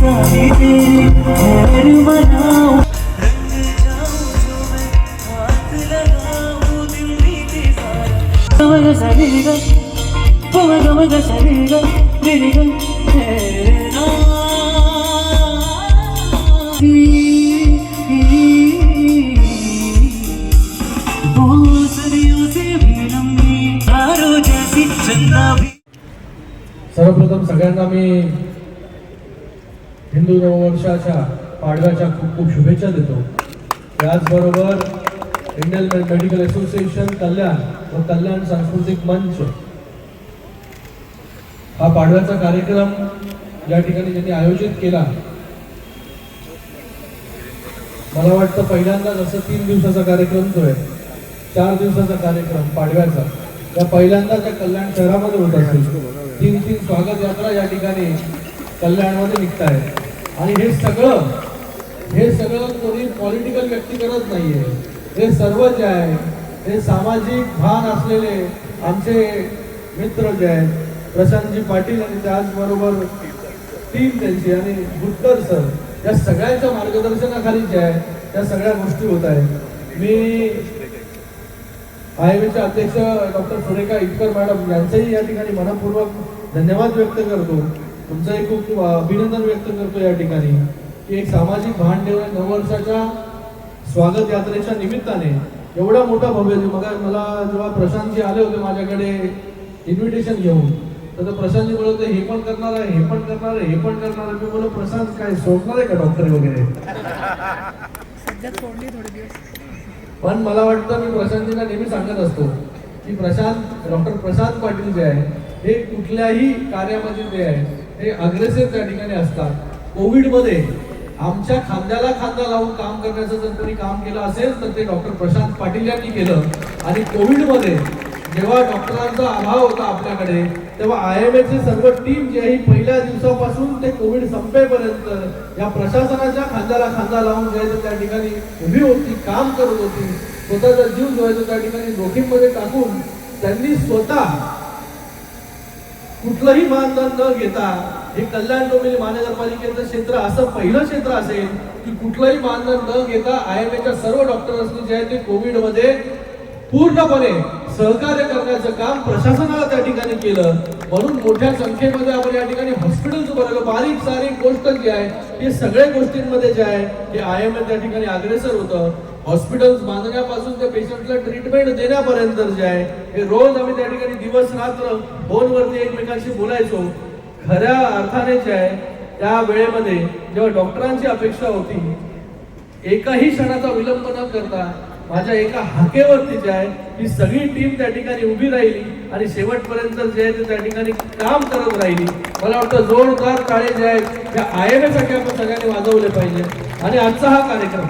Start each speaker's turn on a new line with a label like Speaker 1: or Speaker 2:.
Speaker 1: सारी तेरे खैर मनाऊं, रंग जाऊं जो मैं हाथ लगाऊं दिल्ली के सारा गम सरीगा गम सरीगा दिल तेरे
Speaker 2: सर्वप्रथम सगळ्यांना मी हिंदू नववर्षाच्या पाडव्याच्या खूप खूप शुभेच्छा देतो. त्याचबरोबर इंडियन मेडिकल असोसिएशन कल्याण व कल्याण सांस्कृतिक मंच हा पाडव्याचा कार्यक्रम या ठिकाणी ज्यांनी आयोजित केला, मला वाटतं पहिल्यांदाच असं 3 दिवसाचा कार्यक्रम जो आहे, 4 दिवसाचा कार्यक्रम पाडव्याचा या पहिल्यांदाच या कल्याण शहरामध्ये होत असेल. 3 स्वागत यात्रा या ठिकाणी कल्याणमध्ये निघत आहेत आणि हे सगळं कोणी पॉलिटिकल व्यक्ती करत नाहीये. हे सर्व जे आहे हे सामाजिक भान असलेले आमचे मित्र जे आहेत, प्रशांतजी पाटील आणि त्याचबरोबर टीम त्यांची आणि बुटकर सर, या सगळ्यांच्या मार्गदर्शनाखाली जे आहे त्या सगळ्या गोष्टी होत आहेत. मी IMAचे अध्यक्ष डॉक्टर सुरेखा इटकर मॅडम यांचंही या ठिकाणी मनपूर्वक धन्यवाद व्यक्त करतो. तुमचंही खूप अभिनंदन व्यक्त करतो या ठिकाणी की एक सामाजिक भान ठेवून नववर्षाच्या स्वागत यात्रेच्या निमित्ताने एवढा मोठा भव्य. मग मला जेव्हा प्रशांतजी आले होते माझ्याकडे इन्व्हिटेशन घेऊन, तर प्रशांतजी बोलत होते हे पण करणार आहे, हे पण करणार आहे, हे पण करणार आहे. मी बोललो प्रशांत काय सोडणार आहे का डॉक्टर वगैरे? पण मला वाटतं मी प्रशांतजींना नेहमी सांगत असतो की डॉक्टर प्रशांत पाटील जे आहे हे कुठल्याही कार्यामध्ये जे आहे हे अग्रेसिव्ह त्या ठिकाणी असतात. कोविडमध्ये आमच्या खांद्याला खांदा लावून काम करण्याचं जर कोणी काम केलं असेल तर ते डॉक्टर प्रशांत पाटील यांनी केलं. आणि कोविडमध्ये जेव्हा डॉक्टरांचा अभाव होता आपल्याकडे, तेव्हा IMAची सर्व टीम जी आहे पहिल्या दिवसापासून ते कोविड संपेपर्यंत या प्रशासनाच्या खांद्याला खांदा लावून जायचं त्या ठिकाणी उभी होती, काम करत होती. स्वतःचा जीव जो आहे तो त्या ठिकाणी जोखीममध्ये टाकून त्यांनी स्वतः कुठलंही मानधन न घेता हे कल्याण डोंबिवली महानगरपालिकेचं क्षेत्र असं पहिलं क्षेत्र असेल की कुठलंही मानधन न घेता IMAच्या सर्व डॉक्टर्सनी जे आहे ते कोविडमध्ये पूर्णपणे सहकार्य करण्याचं काम प्रशासनाला त्या ठिकाणी केलं. म्हणून मोठ्या संख्येमध्ये आपण या ठिकाणी हॉस्पिटल्स बनवलं. बारीक सारीक गोष्ट जी आहे हे सगळ्या गोष्टींमध्ये जे आहे हे IMA त्या ठिकाणी अग्रेसर होतं. हॉस्पिटल्स बांधण्यापासून ते पेशंटला ट्रीटमेंट देण्यापर्यंत जे आहे हे रोज आम्ही त्या ठिकाणी दिवस रात्र फोनवरती एकमेकांशी बोलायचो. खऱ्या अर्थाने जे आहे त्या वेळेमध्ये जेव्हा डॉक्टरांची अपेक्षा होती, एकाही क्षणाचा विलंब न करता माझ्या एका हाकेवरती जे आहे ही सगळी टीम त्या ठिकाणी उभी राहिली आणि शेवटपर्यंत जे आहे ते त्या ठिकाणी काम करत राहिली. मला वाटतं जोरदार टाळे जे आहेत त्या IMAसाठी आपण सगळ्यांनी वाजवले पाहिजे. आणि आजचा हा कार्यक्रम